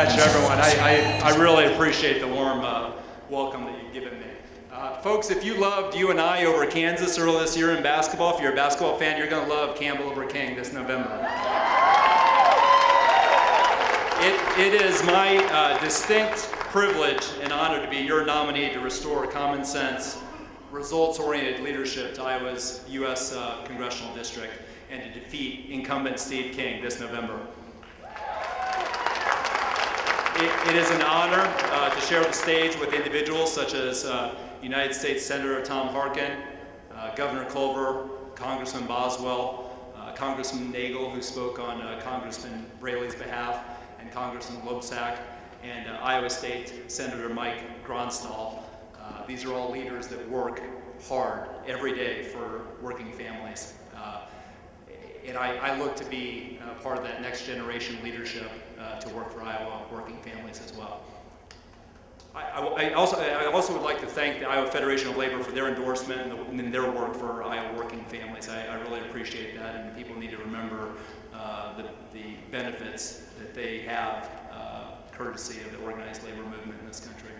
much, everyone. I really appreciate the warm welcome that you've given me. Folks, if you loved UNI over Kansas earlier this year in basketball, if you're a basketball fan, you're going to love Campbell over King this November. It is my distinct privilege and honor to be your nominee to restore common sense, results-oriented leadership to Iowa's U.S. Congressional District and to defeat incumbent Steve King this November. It is an honor to share the stage with individuals such as United States Senator Tom Harkin, Governor Culver, Congressman Boswell, Congressman Nagel, who spoke on Congressman Braley's behalf, and Congressman Loebsack, and Iowa State Senator Mike Gronstal. These are all leaders that work hard every day for working families. And I look to be part of that next generation leadership to work for Iowa working families as well. I also would like to thank the Iowa Federation of Labor for their endorsement and their work for Iowa working families. I really appreciate that, and people need to remember the benefits that they have courtesy of the organized labor movement in this country.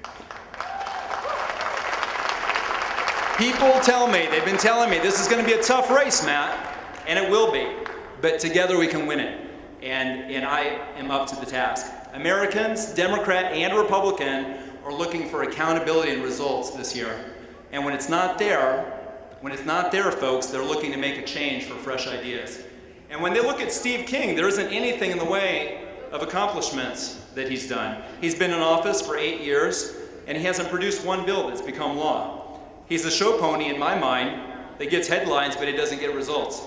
People tell me, they've been telling me, this is going to be a tough race, Matt. And it will be, but together we can win it. And I am up to the task. Americans, Democrat and Republican, are looking for accountability and results this year. And when it's not there, folks, they're looking to make a change for fresh ideas. And when they look at Steve King, there isn't anything in the way of accomplishments that he's done. He's been in office for 8 years, and he hasn't produced one bill that's become law. He's a show pony in my mind that gets headlines, but he doesn't get results.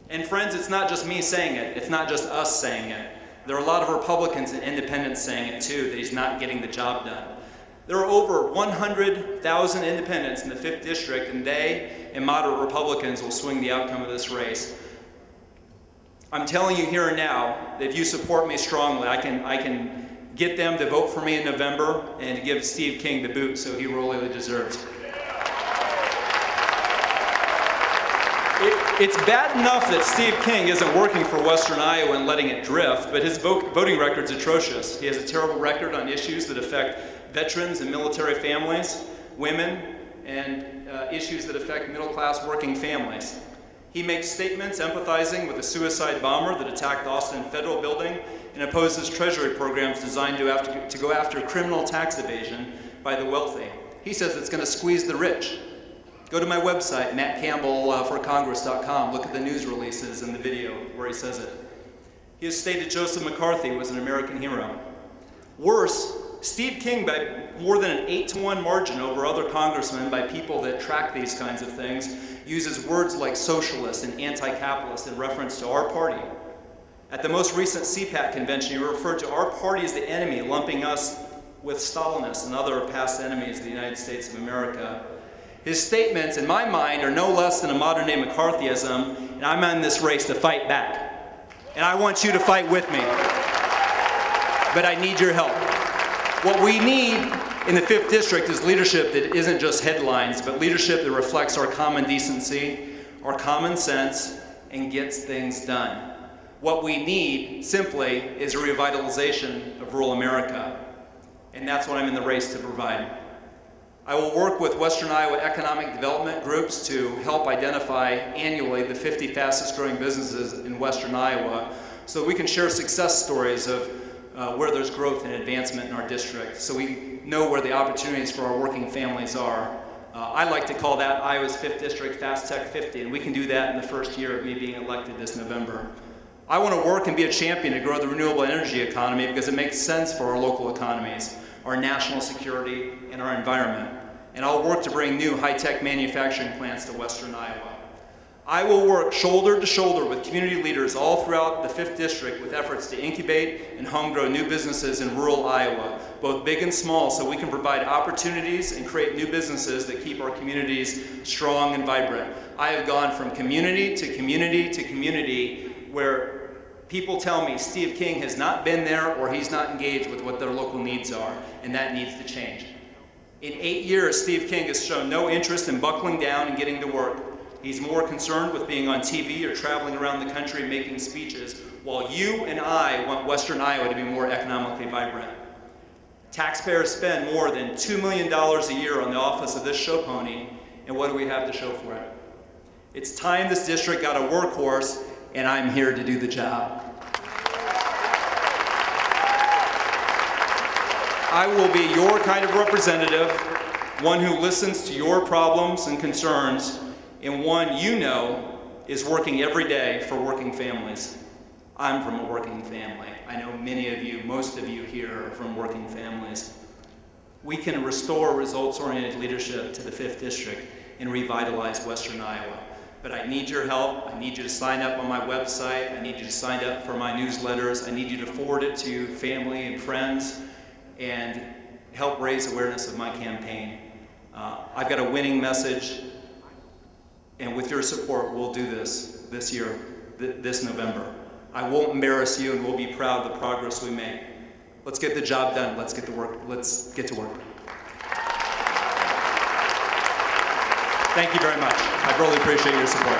And friends, it's not just me saying it. It's not just us saying it. There are a lot of Republicans and independents saying it too, that he's not getting the job done. There are over 100,000 independents in the 5th District, and they and moderate Republicans will swing the outcome of this race. I'm telling you here and now that if you support me strongly, I can get them to vote for me in November and to give Steve King the boot so he royally deserves. It's bad enough that Steve King isn't working for Western Iowa and letting it drift, but his voting record's atrocious. He has a terrible record on issues that affect veterans and military families, women, and issues that affect middle-class working families. He makes statements empathizing with a suicide bomber that attacked the Austin Federal Building and opposes Treasury programs designed to go after criminal tax evasion by the wealthy. He says it's going to squeeze the rich. Go to my website, mattcampbellforcongress.com. Look at the news releases and the video where he says it. He has stated Joseph McCarthy was an American hero. Worse, Steve King, by more than an 8-to-1 margin over other congressmen, by people that track these kinds of things, uses words like socialist and anti-capitalist in reference to our party. At the most recent CPAC convention, he referred to our party as the enemy, lumping us with Stalinists and other past enemies of the United States of America. His statements, in my mind, are no less than a modern-day McCarthyism, and I'm in this race to fight back. And I want you to fight with me. But I need your help. What we need in the 5th District is leadership that isn't just headlines, but leadership that reflects our common decency, our common sense, and gets things done. What we need, simply, is a revitalization of rural America. And that's what I'm in the race to provide. I will work with Western Iowa economic development groups to help identify annually the 50 fastest growing businesses in Western Iowa so that we can share success stories of where there's growth and advancement in our district, so we know where the opportunities for our working families are. I like to call that Iowa's 5th District Fast Tech 50, and we can do that in the first year of me being elected this November. I want to work and be a champion to grow the renewable energy economy because it makes sense for our local economies, our national security, and our environment. And I'll work to bring new high-tech manufacturing plants to Western Iowa. I will work shoulder to shoulder with community leaders all throughout the 5th District with efforts to incubate and home grow new businesses in rural Iowa, both big and small, so we can provide opportunities and create new businesses that keep our communities strong and vibrant. I have gone from community to community to community where people tell me Steve King has not been there or he's not engaged with what their local needs are, and that needs to change. In 8 years, Steve King has shown no interest in buckling down and getting to work. He's more concerned with being on TV or traveling around the country making speeches, while you and I want Western Iowa to be more economically vibrant. Taxpayers spend more than $2 million a year on the office of this show pony, and what do we have to show for it? It's time this district got a workhorse, and I'm here to do the job. I will be your kind of representative, one who listens to your problems and concerns, and one you know is working every day for working families. I'm from a working family. I know many of you, most of you here are from working families. We can restore results-oriented leadership to the 5th District and revitalize Western Iowa. But I need your help. I need you to sign up on my website. I need you to sign up for my newsletters. I need you to forward it to family and friends and help raise awareness of my campaign. I've got a winning message, and with your support, we'll do this year, this November. I won't embarrass you, and we'll be proud of the progress we make. Let's get the job done. Let's get to work. Thank you very much. I really appreciate your support.